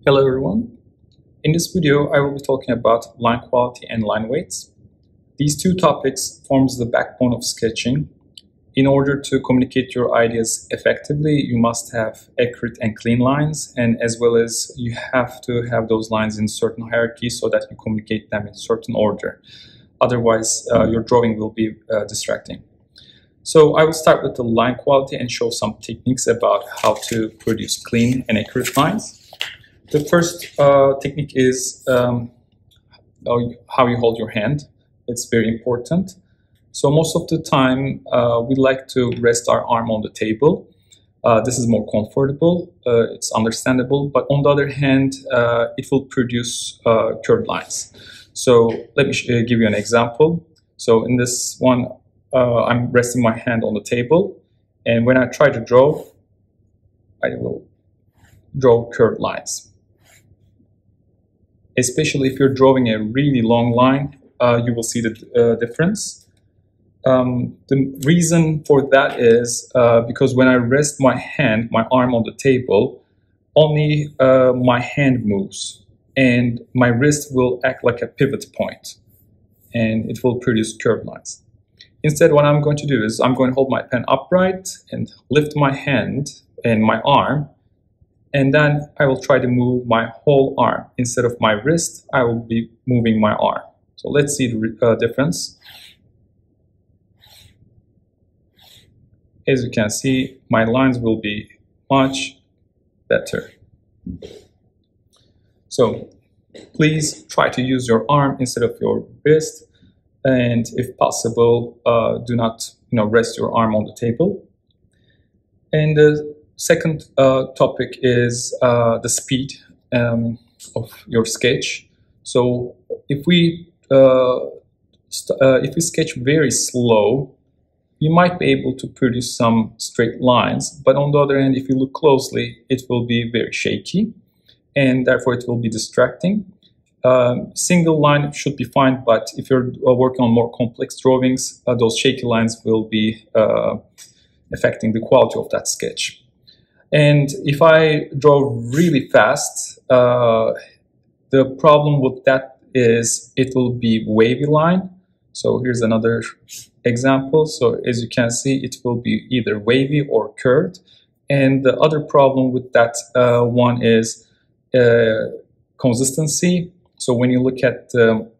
Hello everyone. In this video, I will be talking about line quality and line weights. These two topics forms the backbone of sketching. In order to communicate your ideas effectively, you must have accurate and clean lines, and as well as you have to have those lines in certain hierarchy so that you communicate them in certain order. Otherwise, your drawing will be distracting. So I will start with the line quality and show some techniques about how to produce clean and accurate lines. The first technique is how you hold your hand. It's very important. So most of the time, we like to rest our arm on the table. This is more comfortable, it's understandable, but on the other hand, it will produce curved lines. So let me give you an example. So in this one, I'm resting my hand on the table, and when I try to draw, I will draw curved lines. Especially if you're drawing a really long line, you will see the difference. The reason for that is because when I rest my arm on the table, only my hand moves, and my wrist will act like a pivot point, and it will produce curved lines. Instead, what I'm going to do is I'm going to hold my pen upright and lift my hand and my arm, and then I will try to move my whole arm. Instead of my wrist, I will be moving my arm. So let's see the difference. As you can see, my lines will be much better. So please try to use your arm instead of your wrist, and if possible, do not rest your arm on the table. And the second topic is the speed of your sketch. So if we sketch very slow, you might be able to produce some straight lines, but on the other hand, if you look closely, it will be very shaky, and therefore it will be distracting. Single line should be fine, but if you're working on more complex drawings, those shaky lines will be affecting the quality of that sketch. And if I draw really fast, the problem with that is it will be wavy line. So here's another example. So as you can see, it will be either wavy or curved. And the other problem with that one is consistency. So when you look at the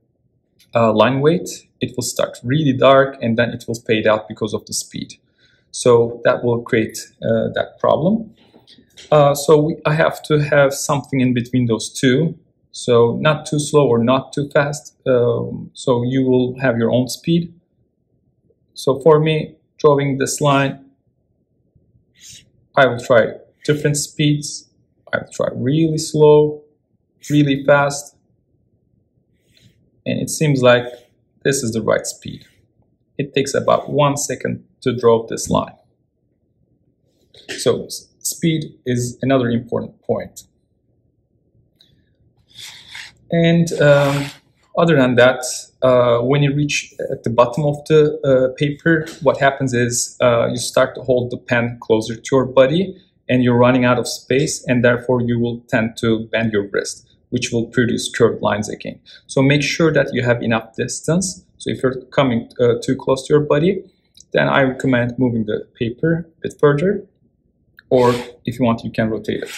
line weight, it will start really dark and then it will fade out because of the speed. So that will create that problem. I have to have something in between those two. So not too slow or not too fast. So you will have your own speed. So for me, drawing this line, I will try different speeds. I will try really slow, really fast. And it seems like this is the right speed. It takes about 1 second to draw this line. So speed is another important point. And other than that, when you reach at the bottom of the paper, what happens is you start to hold the pen closer to your body and you're running out of space, and therefore you will tend to bend your wrist, which will produce curved lines again. So make sure that you have enough distance. So if you're coming too close to your body, then I recommend moving the paper a bit further, or if you want, you can rotate it.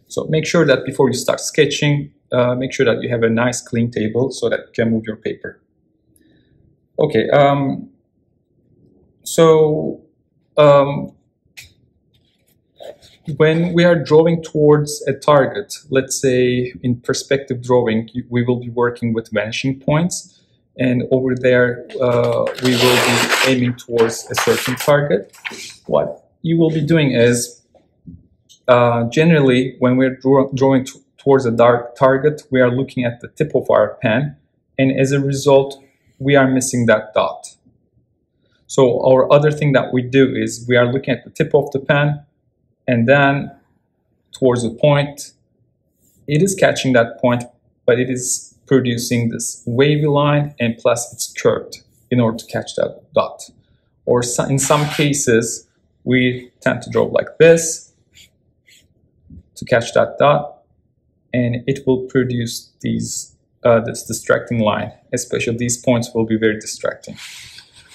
So make sure that before you start sketching, make sure that you have a nice clean table so that you can move your paper. Okay, when we are drawing towards a target, let's say in perspective drawing, we will be working with vanishing points, and over there we will be aiming towards a certain target. What you will be doing is, generally when we're drawing towards a dark target, we are looking at the tip of our pen, and as a result, we are missing that dot. So our other thing that we do is we are looking at the tip of the pen, and then towards the point, it is catching that point, but it is producing this wavy line, and plus it's curved in order to catch that dot. Or in some cases, we tend to draw like this to catch that dot, and it will produce this distracting line. Especially these points will be very distracting.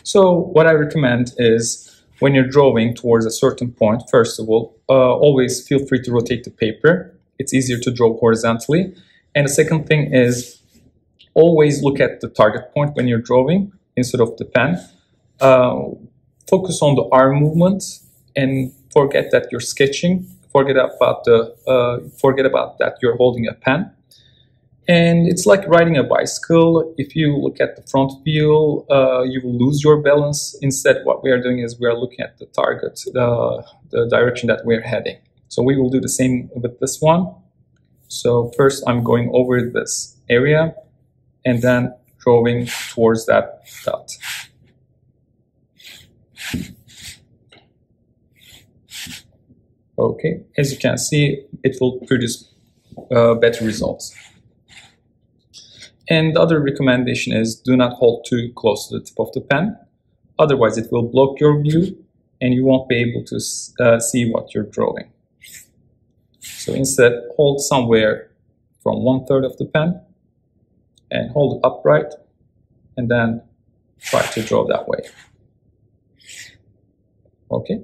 So what I recommend is when you're drawing towards a certain point, first of all, always feel free to rotate the paper. It's easier to draw horizontally. And the second thing is always look at the target point when you're drawing instead of the pen. Focus on the arm movement and forget that you're sketching. Forget about that you're holding a pen. And it's like riding a bicycle. If you look at the front view, you will lose your balance. Instead, what we are doing is we are looking at the target, the direction that we're heading. So we will do the same with this one. So first I'm going over this area and then drawing towards that dot. Okay, as you can see, it will produce better results. And the other recommendation is do not hold too close to the tip of the pen. Otherwise, it will block your view and you won't be able to see what you're drawing. So instead, hold somewhere from 1/3 of the pen and hold it upright and then try to draw that way. Okay.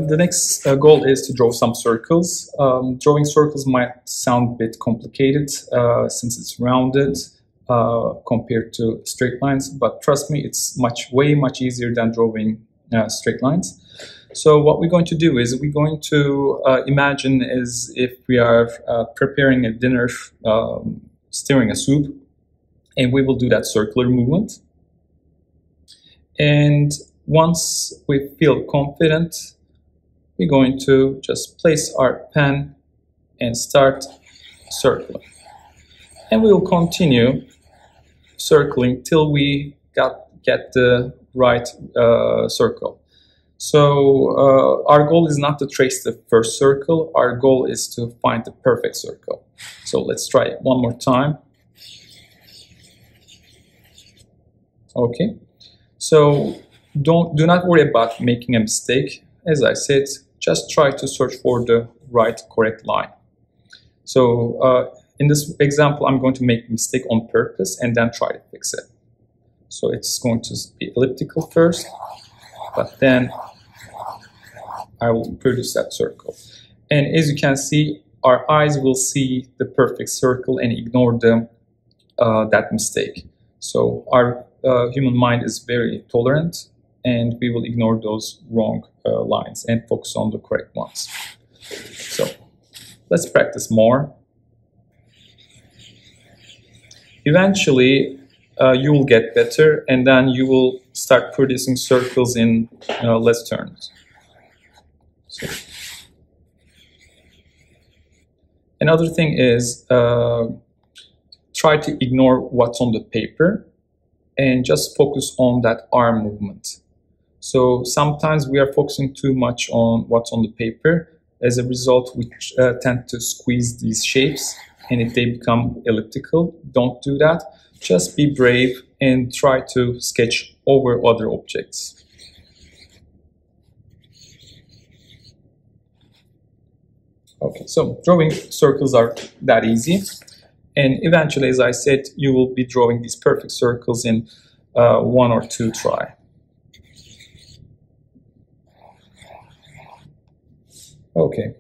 The next goal is to draw some circles. Drawing circles might sound a bit complicated since it's rounded compared to straight lines, but trust me, it's way much easier than drawing straight lines. So what we're going to do is we're going to imagine as if we are preparing a dinner, stirring a soup, and we will do that circular movement. And once we feel confident, we're going to just place our pen and start circling. And we will continue circling till we get the right circle. So our goal is not to trace the first circle. Our goal is to find the perfect circle. So let's try it one more time. Okay. So do not worry about making a mistake. As I said, just try to search for the right, correct line. So in this example, I'm going to make a mistake on purpose and then try to fix it. So it's going to be elliptical first, but then I will produce that circle. And as you can see, our eyes will see the perfect circle and ignore that mistake. So our human mind is very tolerant, and we will ignore those wrong lines and focus on the correct ones. So let's practice more. Eventually, you will get better, and then you will start producing circles in less turns. So, another thing is try to ignore what's on the paper and just focus on that arm movement. So sometimes we are focusing too much on what's on the paper. As a result, we tend to squeeze these shapes, and if they become elliptical, don't do that. Just be brave and try to sketch over other objects. Okay, so drawing circles are that easy. And eventually, as I said, you will be drawing these perfect circles in 1 or 2 tries. Okay.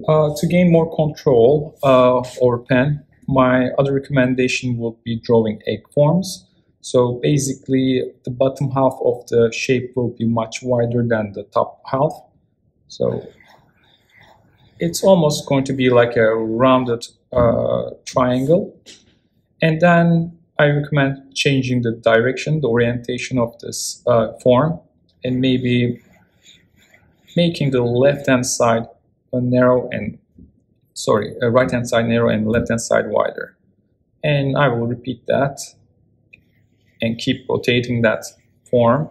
To gain more control over pen, my other recommendation would be drawing egg forms. So basically, the bottom half of the shape will be much wider than the top half. So it's almost going to be like a rounded triangle. And then I recommend changing the direction, the orientation of this form, and maybe making the left-hand side narrow and, right-hand side narrow and left-hand side wider. And I will repeat that and keep rotating that form.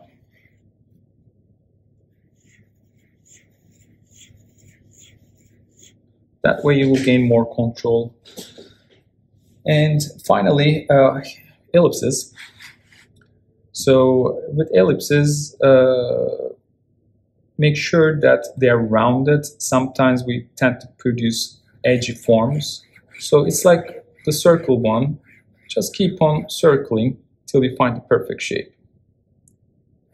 That way you will gain more control. And finally, ellipses. So with ellipses, make sure that they are rounded. Sometimes we tend to produce edgy forms. So it's like the circle one. Just keep on circling till you find the perfect shape.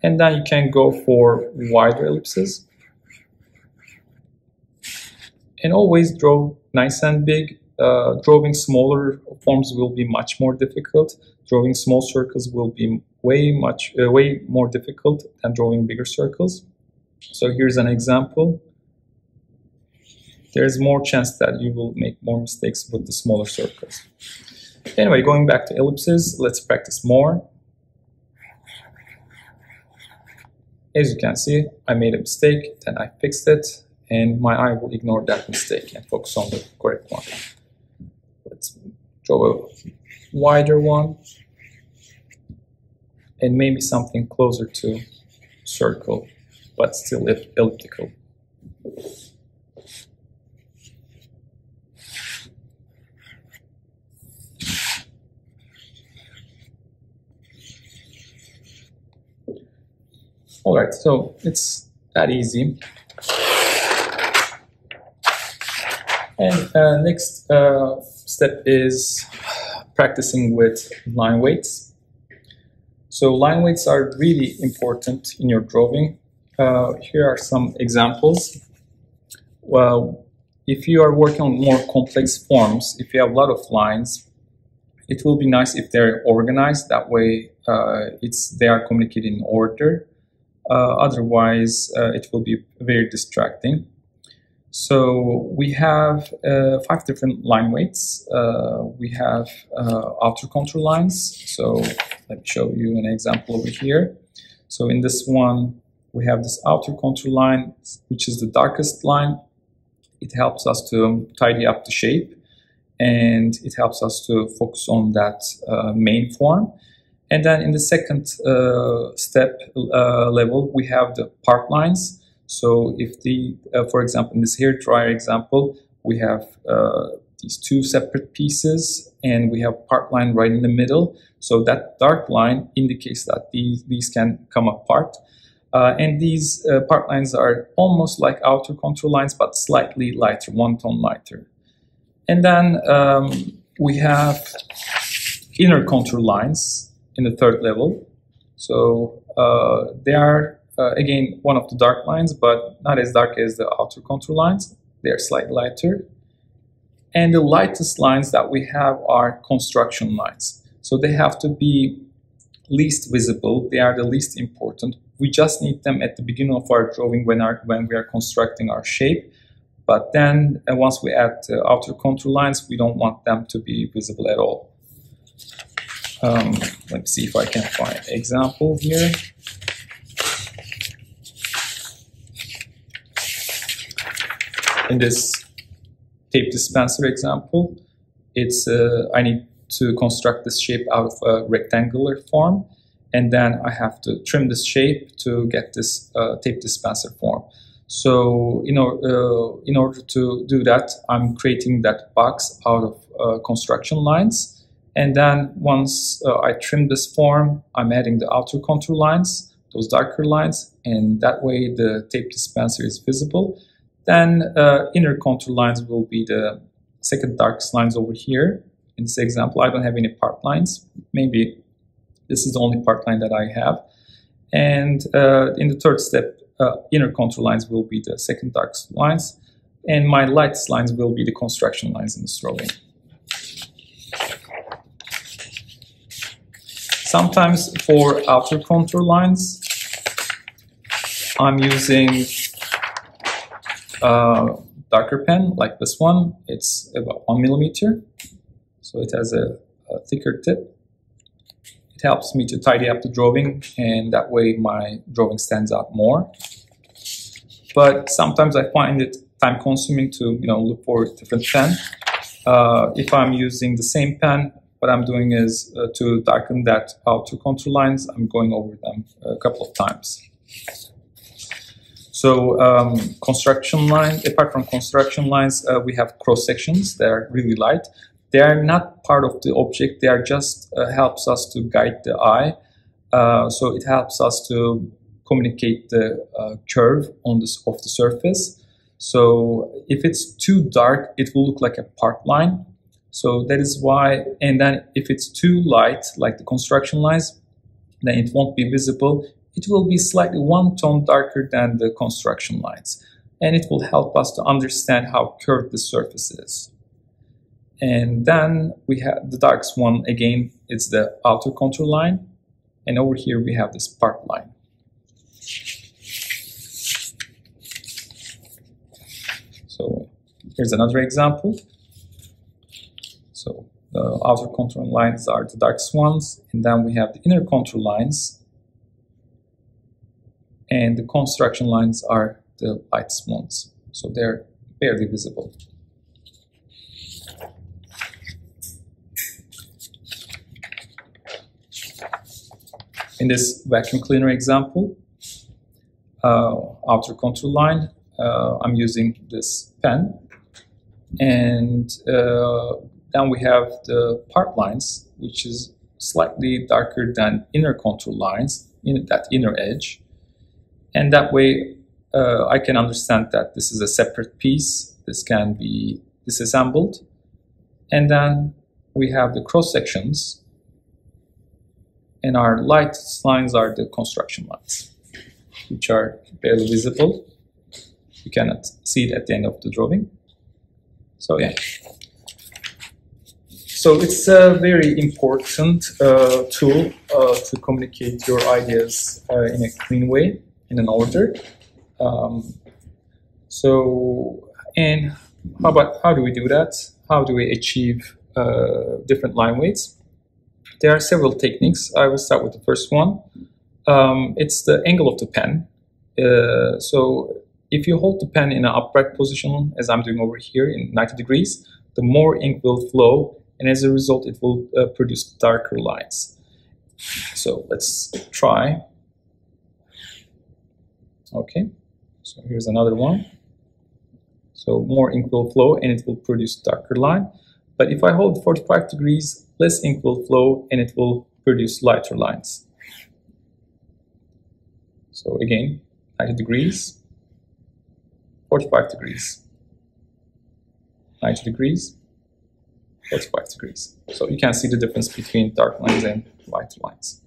And then you can go for wider ellipses. And always draw nice and big. Drawing smaller forms will be much more difficult. Drawing small circles will be way more difficult than drawing bigger circles. So here's an example. There's more chance that you will make more mistakes with the smaller circles. Anyway, going back to ellipses, let's practice more. As you can see, I made a mistake, then I fixed it, and my eye will ignore that mistake and focus on the correct one. Let's draw a wider one, and maybe something closer to circle, but still elliptical. All right, so it's that easy. And next step is practicing with line weights. So line weights are really important in your drawing. Here are some examples. Well, if you are working on more complex forms, if you have a lot of lines, it will be nice if they're organized. That way, they are communicated in order. Otherwise, it will be very distracting. So we have 5 different line weights. We have outer contour lines. So let me show you an example over here. So in this one, we have this outer contour line, which is the darkest line. It helps us to tidy up the shape, and it helps us to focus on that main form. And then in the second step level, we have the part lines. So if for example, in this hair dryer example, we have these 2 separate pieces, and we have part line right in the middle. So that dark line indicates that these can come apart. And these part lines are almost like outer contour lines, but slightly lighter, 1 tone lighter. And then we have inner contour lines in the third level. So they are, again, one of the dark lines, but not as dark as the outer contour lines. They're slightly lighter. And the lightest lines that we have are construction lines. So they have to be least visible. They are the least important. We just need them at the beginning of our drawing when we are constructing our shape. But then once we add the outer contour lines, we don't want them to be visible at all. Let me see if I can find an example here. In this tape dispenser example, it's I need to construct this shape out of a rectangular form, and then I have to trim this shape to get this tape dispenser form. So in order to do that, I'm creating that box out of construction lines. And then once I trim this form, I'm adding the outer contour lines, those darker lines, and that way the tape dispenser is visible. Then inner contour lines will be the second darkest lines over here. In this example, I don't have any part lines. Maybe this is the only part line that I have. And in the third step, inner contour lines will be the second darkest lines. And my lightest lines will be the construction lines in this drawing. Sometimes for outer contour lines, I'm using darker pen like this one. It's about 1 millimeter, so it has a thicker tip. It helps me to tidy up the drawing, and that way my drawing stands out more. But sometimes I find it time consuming to look for a different pen. If I'm using the same pen, what I'm doing is to darken that outer contour lines, I'm going over them a couple of times. So construction line, apart from construction lines, we have cross sections that are really light. They are not part of the object. They are just helps us to guide the eye. So it helps us to communicate the curve on of the surface. So if it's too dark, it will look like a park line. So that is why, and then if it's too light, like the construction lines, then it won't be visible. It will be slightly one tone darker than the construction lines. And it will help us to understand how curved the surface is. And then we have the darkest one, again, it's the outer contour line. And over here we have this park line. So here's another example. So the outer contour lines are the darkest ones, and then we have the inner contour lines, and the construction lines are the lightest ones. So they're barely visible. In this vacuum cleaner example, outer contour line, I'm using this pen, and then we have the part lines, which is slightly darker than inner contour lines in that inner edge, and that way I can understand that this is a separate piece. This can be disassembled, and then we have the cross sections, and our light lines are the construction lines, which are barely visible. You cannot see it at the end of the drawing. So yeah. So it's a very important tool to communicate your ideas in a clean way, in an order. And how do we do that? How do we achieve different line weights? There are several techniques. I will start with the first one. It's the angle of the pen. So if you hold the pen in an upright position, as I'm doing over here in 90 degrees, the more ink will flow, and as a result, it will produce darker lines. So let's try. Okay, so here's another one. So more ink will flow, and it will produce darker line. But if I hold 45 degrees, less ink will flow, and it will produce lighter lines. So again, 90 degrees, 45 degrees, 90 degrees, 45 degrees. So you can see the difference between dark lines and lighter lines.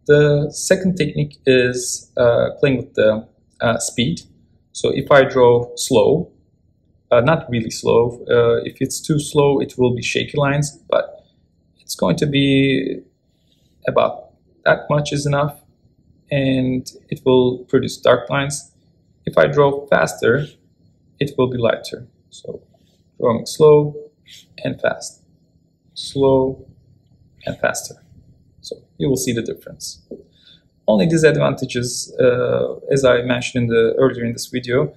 The second technique is playing with the speed. So if I draw slow, not really slow, if it's too slow, it will be shaky lines, but it's going to be about that much is enough, and it will produce dark lines. If I draw faster, it will be lighter. So drawing slow and fast, slow and faster. So you will see the difference. Only disadvantages, as I mentioned earlier in this video,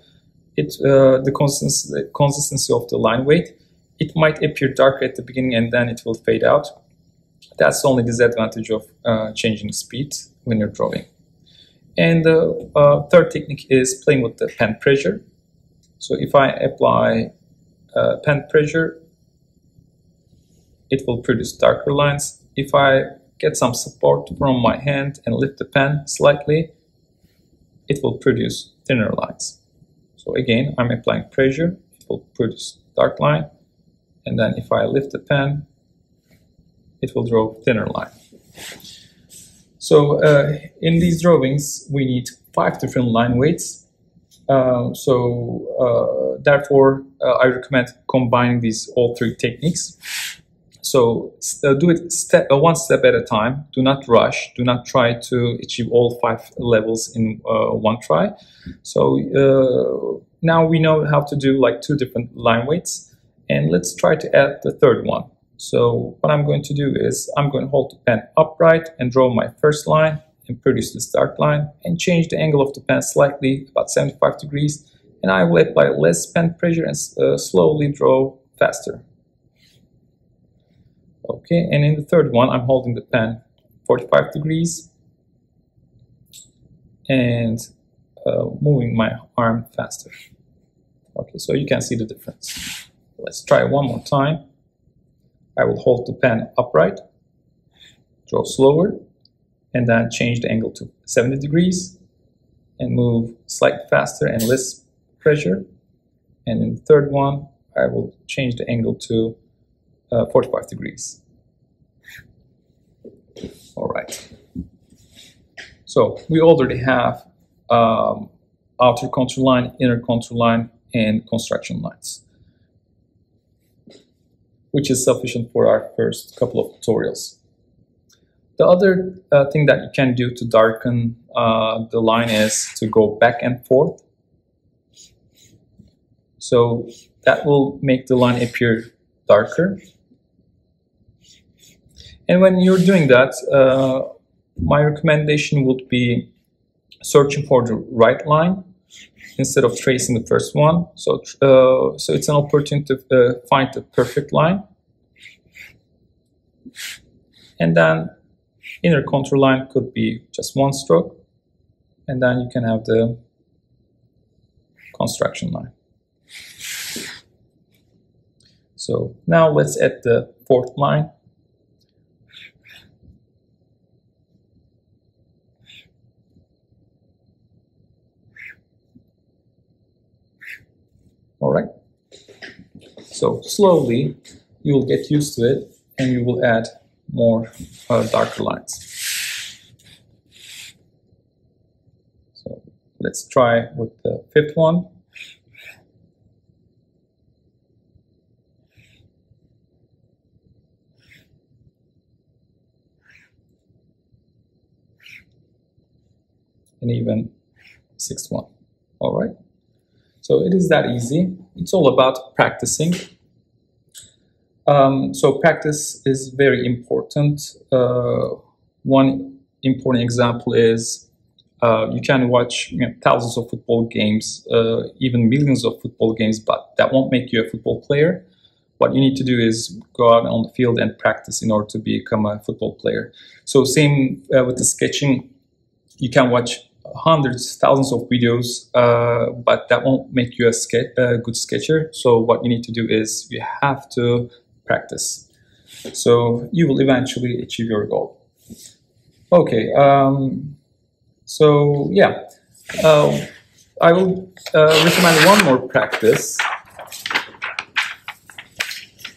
the consistency of the line weight. It might appear darker at the beginning and then it will fade out. That's the only disadvantage of changing speed when you're drawing. And the third technique is playing with the pen pressure. So if I apply pen pressure, it will produce darker lines. If I get some support from my hand and lift the pen slightly, it will produce thinner lines. So again, I'm applying pressure, it will produce dark line, and then if I lift the pen, it will draw thinner line. So in these drawings, we need 5 different line weights. Therefore, I recommend combining these all 3 techniques. So do it one step at a time. Do not rush. Do not try to achieve all 5 levels in one try. So now we know how to do like 2 different line weights, and let's try to add the third one. So what I'm going to do is I'm going to hold the pen upright and draw my first line and produce this dark line, and change the angle of the pen slightly, about 75 degrees, and I will apply less pen pressure and slowly draw faster. Okay, and in the third one, I'm holding the pen 45 degrees and moving my arm faster. Okay, so you can see the difference. Let's try one more time. I will hold the pen upright, draw slower, and then change the angle to 70 degrees and move slightly faster and less pressure. And in the third one, I will change the angle to 45 degrees. All right. So we already have outer contour line, inner contour line, and construction lines, which is sufficient for our first couple of tutorials. The other thing that you can do to darken the line is to go back and forth. So that will make the line appear darker. And when you're doing that, my recommendation would be searching for the right line instead of tracing the first one. So it's an opportunity to find the perfect line. And then inner contour line could be just one stroke. And then you can have the construction line. So now let's add the fourth line. All right. So slowly you will get used to it and you will add more darker lines. So let's try with the fifth one. And even sixth one. All right. So it is that easy. It's all about practicing. So practice is very important. One important example is you can watch thousands of football games, even millions of football games, but that won't make you a football player. What you need to do is go out on the field and practice in order to become a football player. So same with the sketching. You can watch hundreds, thousands of videos, but that won't make you a good sketcher. So what you need to do is you have to practice. So you will eventually achieve your goal. Okay, so yeah, I will recommend one more practice.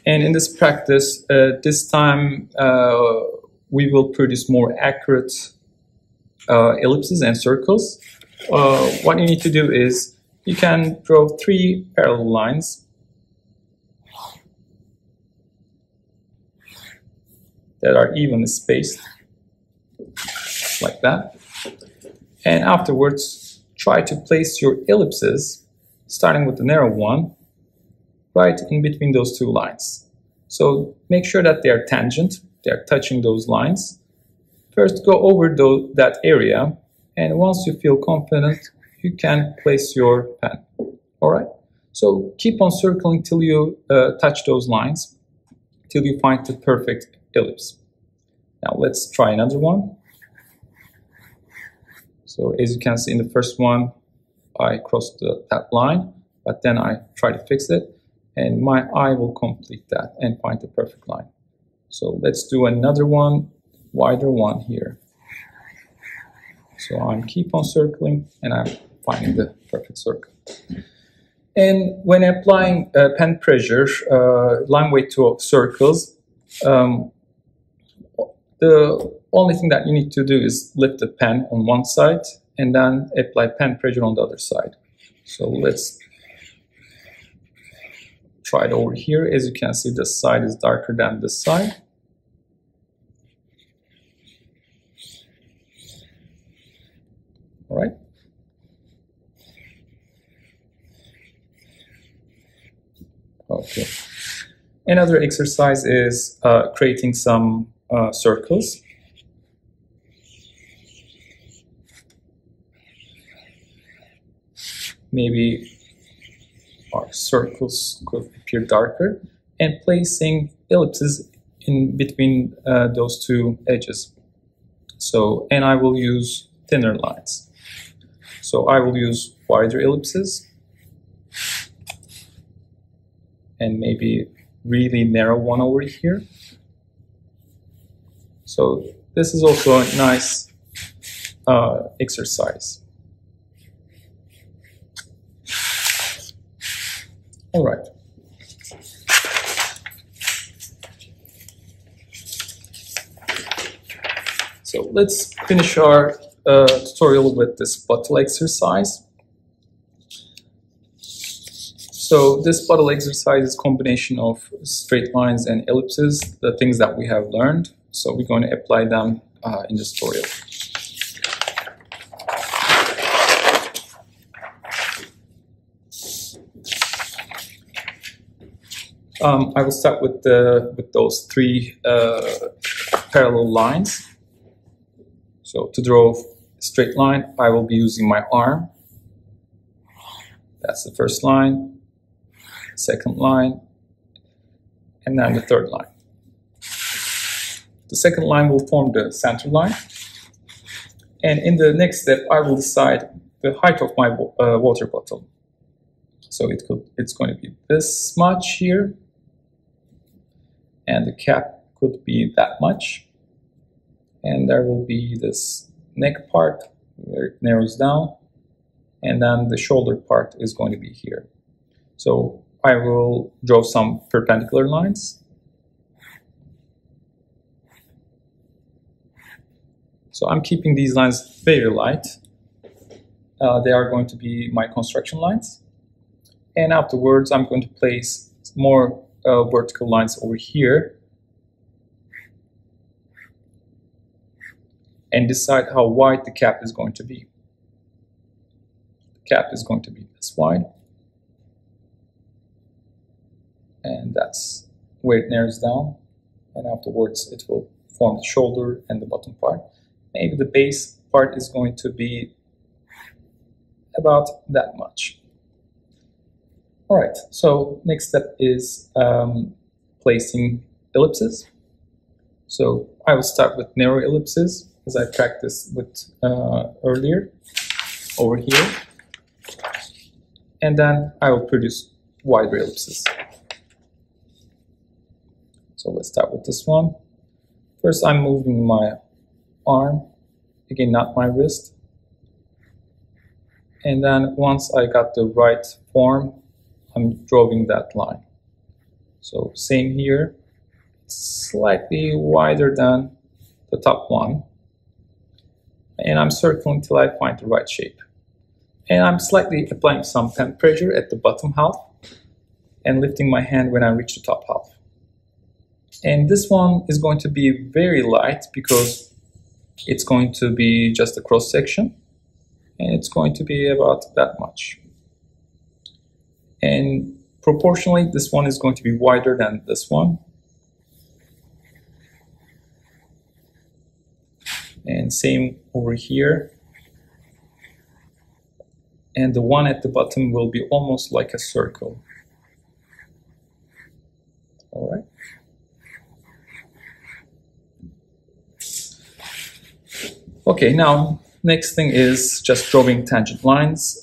And in this practice, this time we will produce more accurate ellipses and circles. What you need to do is you can draw 3 parallel lines that are evenly spaced like that, and afterwards try to place your ellipses, starting with the narrow one, right in between those 2 lines. So make sure that they are tangent, they are touching those lines. First, go over that area, and once you feel confident, you can place your pen. All right? So keep on circling till you touch those lines, till you find the perfect ellipse. Now let's try another one. So as you can see in the first one, I crossed that line, but then I try to fix it, and my eye will complete that and find the perfect line. So let's do another one. Wider one here. So I'm keep on circling and I'm finding the perfect circle. And when applying pen pressure, line weight to circles, the only thing that you need to do is lift the pen on one side and then apply pen pressure on the other side. So let's try it over here. As you can see, this side is darker than this side. All right. Okay. Another exercise is creating some circles. Maybe our circles could appear darker, and placing ellipses in between those 2 edges. So, and I will use thinner lines. So I will use wider ellipses and maybe really narrow one over here. So this is also a nice exercise. All right. So let's finish our tutorial with this bottle exercise. So this bottle exercise is a combination of straight lines and ellipses, the things that we have learned. So we're going to apply them in this tutorial. I will start with those three parallel lines. So to draw a straight line, I will be using my arm. That's the first line, second line, and then the third line. The second line will form the center line. And in the next step, I will decide the height of my water bottle. So it's going to be this much here, and the cap could be that much. And there will be this neck part where it narrows down, and then the shoulder part is going to be here. So I will draw some perpendicular lines. So I'm keeping these lines very light. They are going to be my construction lines. And afterwards, I'm going to place more vertical lines over here and decide how wide the cap is going to be. The cap is going to be this wide. And that's where it narrows down. And afterwards, it will form the shoulder and the bottom part. Maybe the base part is going to be about that much. All right, so next step is placing ellipses. So I will start with narrow ellipses, as I practiced with earlier over here. And then I will produce wider ellipses. So let's start with this one. First, I'm moving my arm, again, not my wrist. And then once I got the right form, I'm drawing that line. So same here, slightly wider than the top one. And I'm circling till I find the right shape. And I'm slightly applying some temp pressure at the bottom half and lifting my hand when I reach the top half. And this one is going to be very light because it's going to be just a cross section, and it's going to be about that much. And proportionally, this one is going to be wider than this one. And same over here. And the one at the bottom will be almost like a circle. All right. Okay, now next thing is just drawing tangent lines.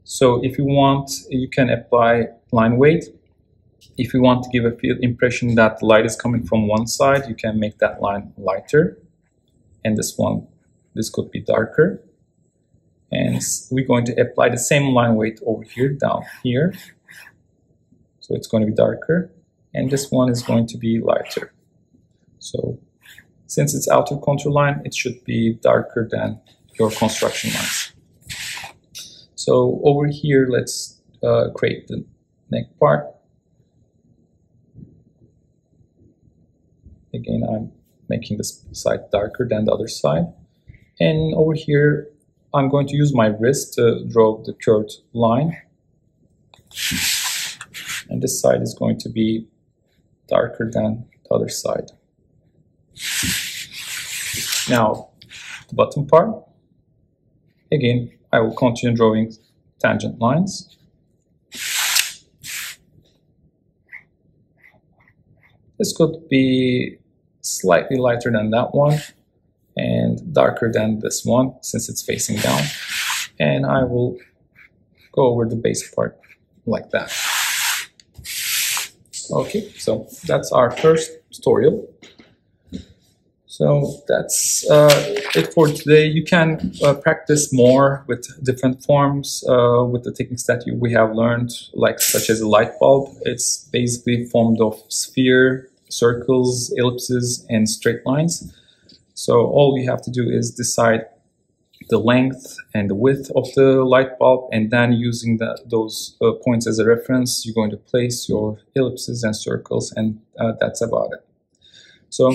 So if you want, you can apply line weight. If you want to give a field impression that the light is coming from one side, you can make that line lighter. And this could be darker. And we're going to apply the same line weight over here, down here. So it's going to be darker. And this one is going to be lighter. So since it's outer contour line, it should be darker than your construction lines. So over here, let's create the neck part. Again, I'm making this side darker than the other side. And over here, I'm going to use my wrist to draw the curved line. And this side is going to be darker than the other side. Now, the bottom part. Again, I will continue drawing tangent lines. This could be slightly lighter than that one. and darker than this one since it's facing down. And I will go over the base part like that. Okay, so that's our first tutorial. So that's it for today. You can practice more with different forms with the techniques that we have learned, like such as a light bulb. It's basically formed of sphere, circles, ellipses, and straight lines. So all you have to do is decide the length and the width of the light bulb, and then using those points as a reference, you're going to place your ellipses and circles, and that's about it. So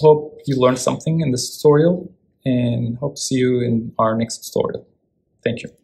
hope you learned something in this tutorial, and hope to see you in our next tutorial. Thank you.